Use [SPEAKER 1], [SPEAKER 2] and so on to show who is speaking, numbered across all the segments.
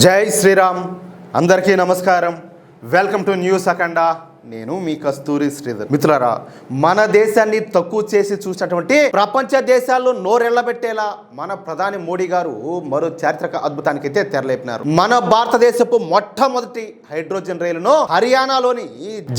[SPEAKER 1] జై శ్రీరామ్. అందరికీ నమస్కారం. వెల్కమ్ టు న్యూస్ అఖండ. నేను మీ కస్తూరి శ్రీధర్. మిత్రులారా, మన దేశాన్ని తక్కువ చేసి చూసినటువంటి ప్రపంచ దేశాల్లో నోరెళ్లబెట్టేలా మన ప్రధాని మోడీ గారు మరో చారిత్రక అద్భుతానికి అయితే తెరలేపినారు. మన భారతదేశపు మొట్టమొదటి హైడ్రోజన్ రైలును హర్యానాలోని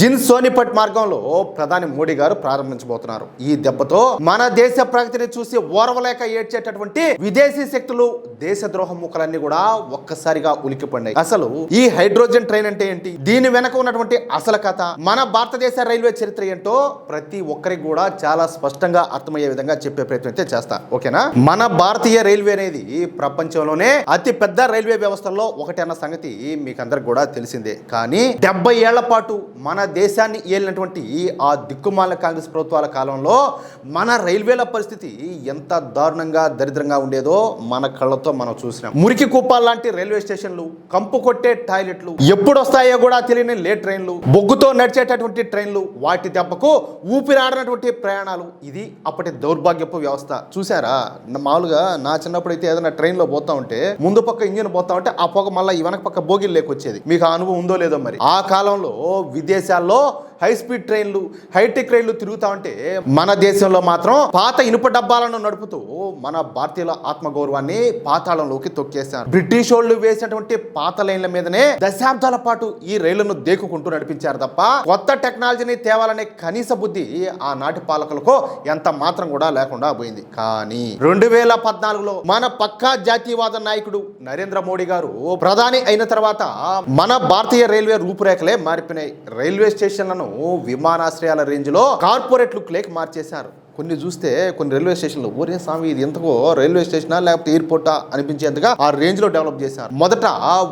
[SPEAKER 1] జిన్ సోనిపట్ మార్గంలో ప్రధాని మోడీ గారు ప్రారంభించబోతున్నారు. ఈ దెబ్బతో మన దేశ ప్రగతిని చూసి ఓర్వలేక ఏడ్చేటటువంటి విదేశీ శక్తులు దేశద్రోహ ముక్కలన్నీ కూడా ఒక్కసారిగా ఉలిక్కిపడినాయి. అసలు ఈ హైడ్రోజన్ ట్రైన్ అంటే ఏంటి, దీని వెనక ఉన్నటువంటి అసలు కథ, మన భారతదేశ రైల్వే చరిత్ర ఏంటో ప్రతి ఒక్కరికి కూడా చాలా స్పష్టంగా అర్థమయ్యే విధంగా చెప్పే ప్రయత్నం అయితే చేస్తా. ఓకేనా? మన భారతీయ రైల్వే అనేది ప్రపంచంలోనే అతి పెద్ద రైల్వే వ్యవస్థల్లో ఒకటి అన్న సంగతి మీకు అందరికి కూడా తెలిసిందే. కానీ 70 ఏళ్ల పాటు మన దేశాన్ని ఏలినటువంటి ఆ దిక్కుమాల కాంగ్రెస్ ప్రభుత్వాల కాలంలో మన రైల్వేల పరిస్థితి ఎంత దారుణంగా దరిద్రంగా ఉండేదో మన కళ్ళతో మనం చూసినాం. మురికి కూపాల లాంటి రైల్వే స్టేషన్లు, కంపు కొట్టే టాయిలెట్లు, ఎప్పుడు వస్తాయో కూడా తెలియని లేట్ ట్రైన్లు, బొగ్గుతో నడిచేటటువంటి ట్రైన్లు, వాటి దెబ్బకు ఊపిరాడనటువంటి ప్రయాణాలు. ఇది అప్పటి దౌర్భాగ్యపు వ్యవస్థ. చూసారా, మామూలుగా నా చిన్నప్పుడు అయితే ఏదైనా ట్రైన్లో పోతా ఉంటే ముందు పక్క ఇంజిన్ పోతా ఉంటే ఆ పొగ మళ్ళీ ఈ వెనక పక్క బోగిలు లేకొచ్చేది. మీకు ఆ అనుభవం ఉందో లేదో మరి. ఆ కాలంలో విదేశాల్లో హై స్పీడ్ ట్రైన్లు, హైటెక్ ట్రైన్లు తిరుగుతా ఉంటే మన దేశంలో మాత్రం పాత ఇనుప డబ్బాలను నడుపుతూ మన భారతీయుల ఆత్మగౌరవాన్ని పాతాళంలోకి తొక్కేశారు. బ్రిటిష్ వాళ్ళు వేసినటువంటి పాత లైన్ల మీదనే దశాబ్దాల పాటు ఈ రైళ్లను దేకుకుంటూ నడిపించారు తప్ప కొత్త టెక్నాలజీని తేవాలనే కనీస బుద్ధి ఆనాటి పాలకులకు ఎంత మాత్రం కూడా లేకుండా పోయింది. కానీ 2014లో మన పక్కా జాతీయవాద నాయకుడు నరేంద్ర మోడీ గారు ప్రధాని అయిన తర్వాత మన భారతీయ రైల్వే రూపురేఖలే మారిపోయినాయి. రైల్వే స్టేషన్లను విమానాశ్రయాల రేంజ్ లో కార్పొరేట్ లుక్ లేక మార్చేశారు. కొన్ని చూస్తే కొన్ని రైల్వే స్టేషన్లు ఒరే స్వామి ఇది ఎంతకో రైల్వే స్టేషనా లేకపోతే ఎయిర్పోర్టా అనిపించేంతగా ఆ రేంజ్ లో డెవలప్ చేశారు. మొదట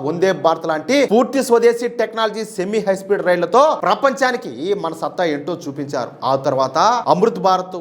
[SPEAKER 1] వందే భారత్ లాంటి పూర్తి స్వదేశీ టెక్నాలజీ సెమీ హై స్పీడ్ రైళ్లతో ప్రపంచానికి మన సత్తా ఏంటో చూపించారు. ఆ తర్వాత అమృత్ భారత్,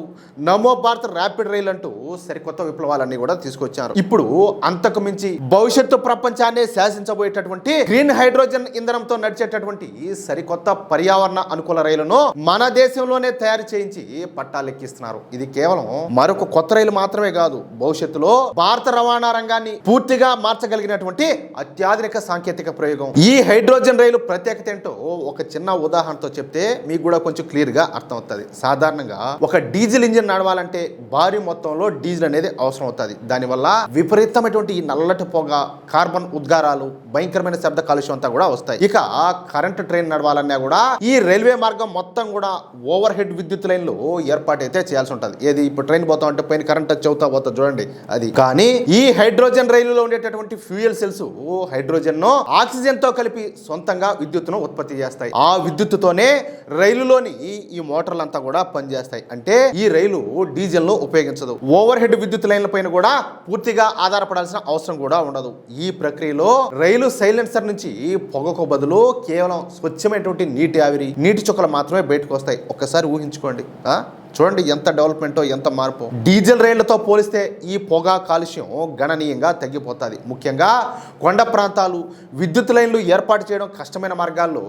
[SPEAKER 1] నమో భారత్ ర్యాపిడ్ రైల్ అంటూ సరికొత్త విప్లవాలన్నీ కూడా తీసుకొచ్చారు. ఇప్పుడు అంతకు మించి భవిష్యత్తు ప్రపంచాన్ని శాసించబోయేటటువంటి గ్రీన్ హైడ్రోజన్ ఇంధనంతో నడిచేటటువంటి సరికొత్త పర్యావరణ అనుకూల రైలును మన దేశంలోనే తయారు చేయించి పట్టాలెక్కిస్తున్నారు. ఇది కేవలం మరొక కొత్త రైలు మాత్రమే కాదు, భవిష్యత్తులో భారత రవాణా రంగాన్ని పూర్తిగా మార్చగలిగినటువంటి అత్యాధునిక సాంకేతిక ప్రయోగం. ఈ హైడ్రోజన్ రైలు ప్రత్యేకత ఏంటో ఒక చిన్న ఉదాహరణతో చెప్తే మీకు కూడా కొంచెం క్లియర్ గా అర్థమవుతుంది. సాధారణంగా ఒక డీజిల్ ఇంజిన్ నడవాలంటే భారీ మొత్తంలో డీజిల్ అనేది అవసరం అవుతుంది. దానివల్ల విపరీతమైనటువంటి ఈ నల్లటి పొగ, కార్బన్ ఉద్గారాలు, భయంకరమైన శబ్ద కాలుష్యం అంతా కూడా వస్తాయి. ఇక కరెంటు ట్రైన్ నడవాలన్నా కూడా ఈ రైల్వే మార్గం మొత్తం కూడా ఓవర్ హెడ్ విద్యుత్ లైన్లు ఏర్పాటు అయితే చేయాల్సి ఉంటుంది. ఏది ఇప్పుడు ట్రైన్ పోతా ఉంటే పైన కరెంట్ టచ్ అవుతా పోతా చూడండి అది. కానీ ఈ హైడ్రోజన్ రైలులో ఉండేటటువంటి ఫ్యూయల్ సెల్స్ హైడ్రోజన్ ను ఆక్సిజన్ తో కలిపి సొంతంగా విద్యుత్తును ఉత్పత్తి చేస్తాయి. ఆ విద్యుత్తుతోనే రైలులోని ఈ మోటార్లంతా కూడా పనిచేస్తాయి. అంటే ఈ రైలు డీజిల్ ను ఉపయోగించదు. ఓవర్ హెడ్ విద్యుత్ లైన్ల పైన కూడా పూర్తిగా ఆధారపడాల్సిన అవసరం కూడా ఉండదు. ఈ ప్రక్రియలో రైలు సైలెన్సర్ నుంచి పొగకు బదులు కేవలం స్వచ్ఛమైనటువంటి నీటి ఆవిరి, నీటి చుక్కలు మాత్రమే బయటకు వస్తాయి. ఒక్కసారి ఊహించుకోండి. చూడండి ఎంత డెవలప్మెంటో, ఎంత మార్పు. డీజిల్ రైళ్లతో పోలిస్తే ఈ పొగ కాలుష్యం గణనీయంగా తగ్గిపోతుంది. ముఖ్యంగా కొండ ప్రాంతాలు, విద్యుత్ లైన్లు ఏర్పాటు చేయడం కష్టమైన మార్గాల్లో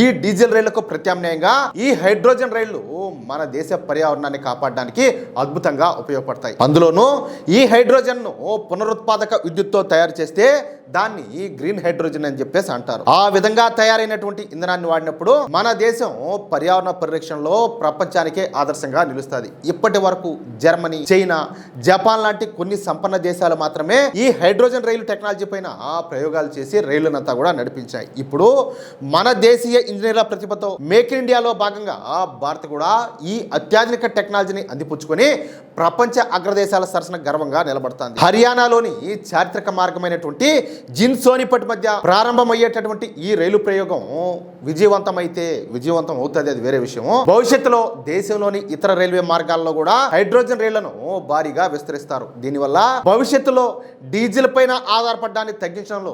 [SPEAKER 1] ఈ డీజిల్ రైళ్లకు ప్రత్యామ్నాయంగా ఈ హైడ్రోజన్ రైళ్లు మన దేశ పర్యావరణాన్ని కాపాడడానికి అద్భుతంగా ఉపయోగపడతాయి. అందులోనూ ఈ హైడ్రోజన్ ను పునరుత్పాదక విద్యుత్తో తయారు చేస్తే దాన్ని గ్రీన్ హైడ్రోజన్ అని చెప్పేసి అంటారు. ఆ విధంగా తయారైనటువంటి ఇంధనాన్ని వాడినప్పుడు మన దేశం పర్యావరణ పరిరక్షణలో ప్రపంచానికే ఆదర్శంగా నిలుస్తుంది. ఇప్పటి వరకు జర్మనీ, చైనా, జపాన్ లాంటి కొన్ని సంపన్న దేశాలు మాత్రమే ఈ హైడ్రోజన్ రైలు టెక్నాలజీ పైన ప్రయోగాలు చేసి రైళ్లనంతా కూడా నడిపించాయి. ఇప్పుడు మన దేశీయ ఇంజనీర్ల ప్రతిభతో మేక్ ఇన్ ఇండియాలో భాగంగా భారత్ కూడా ఈ అత్యాధునిక టెక్నాలజీని అందిపుచ్చుకొని ప్రపంచ అగ్రదేశాల సరసన గర్వంగా నిలబడుతుంది. హర్యానాలోని చారిత్రక మార్గమైనటువంటి జిన్ సోనిపట్ మధ్య ప్రారంభమయ్యేటటువంటి ఈ రైలు ప్రయోగం విజయవంతం అవుతుంది, అది వేరే విషయం. భవిష్యత్తులో దేశంలోని ఇతర రైల్వే మార్గాల్లో కూడా హైడ్రోజన్ రైళ్లను భారీగా విస్తరిస్తారు. దీనివల్ల భవిష్యత్తులో డీజిల్ పైన ఆధారపడడాన్ని తగ్గించడంలో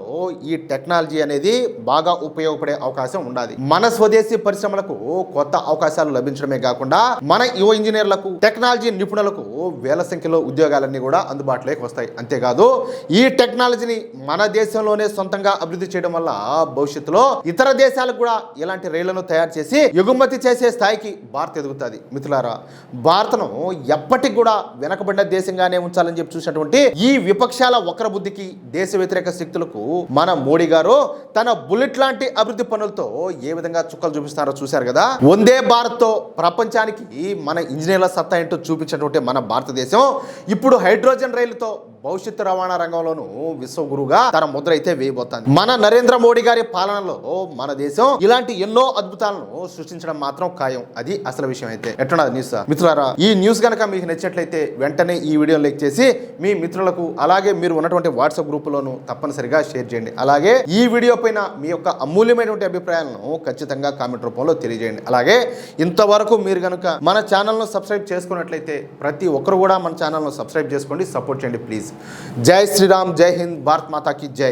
[SPEAKER 1] ఈ టెక్నాలజీ అనేది బాగా ఉపయోగపడే అవకాశం ఉండాలి. మన స్వదేశీ పరిశ్రమలకు కొత్త అవకాశాలు లభించడమే కాకుండా మన యువ ఇంజనీర్లకు, టెక్నాలజీ నిపుణులకు వేల సంఖ్యలో ఉద్యోగాలన్నీ కూడా అందుబాటులోకి వస్తాయి. అంతేకాదు ఈ టెక్నాలజీని మన దేశంలోనే సొంతంగా అభివృద్ధి చేయడం వల్ల భవిష్యత్తులో ఇతర దేశాలకు కూడా ఇలాంటి రైళ్లను తయారు చేసి ఎగుమతి చేసే స్థాయికి భారత్ ఎదుగుతుంది. మిత్రులారా, భారత్ను ఎప్పటికి కూడా వెనకబడిన దేశంగానే ఉంచాలని చెప్పి చూసినటువంటి ఈ విపక్షాల వక్ర బుద్ధికి, దేశ వ్యతిరేక శక్తులకు మన మోడీ గారు తన బుల్లెట్ లాంటి అభివృద్ధి పనులతో ఏ విధంగా చుక్కలు చూపిస్తున్నారో చూశారు కదా. వందే భారత్తో ప్రపంచానికి మన ఇంజనీర్ల సత్తా ఏంటో చూపించినటువంటి మన భారతదేశం ఇప్పుడు హైడ్రోజన్ రైలుతో భవిష్యత్తు రవాణా రంగంలోనూ విశ్వగురుగా తన ముద్ర అయితే వేయబోతోంది. మన నరేంద్ర మోడీ గారి పాలనలో మన దేశం ఇలాంటి ఎన్నో అద్భుతాలను సృష్టించడం మాత్రం ఖాయం. అది అసలు విషయం. అయితే ఎట్లున్నది న్యూస్ మిత్రులారా? ఈ న్యూస్ కనుక మీకు నచ్చినట్లయితే వెంటనే ఈ వీడియో లైక్ చేసి మీ మిత్రులకు, అలాగే మీరు ఉన్నటువంటి వాట్సాప్ గ్రూపులోను తప్పనిసరిగా షేర్ చేయండి. అలాగే ఈ వీడియో పైన మీ యొక్క అమూల్యమైనటువంటి అభిప్రాయాలను ఖచ్చితంగా కామెంట్ రూపంలో తెలియజేయండి. అలాగే ఇంతవరకు మీరు కనుక మన ఛానల్ను సబ్స్క్రైబ్ చేసుకున్నట్లయితే ప్రతి ఒక్కరు కూడా మన ఛానల్ను సబ్స్క్రైబ్ చేసుకోండి, సపోర్ట్ చేయండి ప్లీజ్. జై శ్రీరామ్, జై హింద్, భారత్ మాతా కీ జై.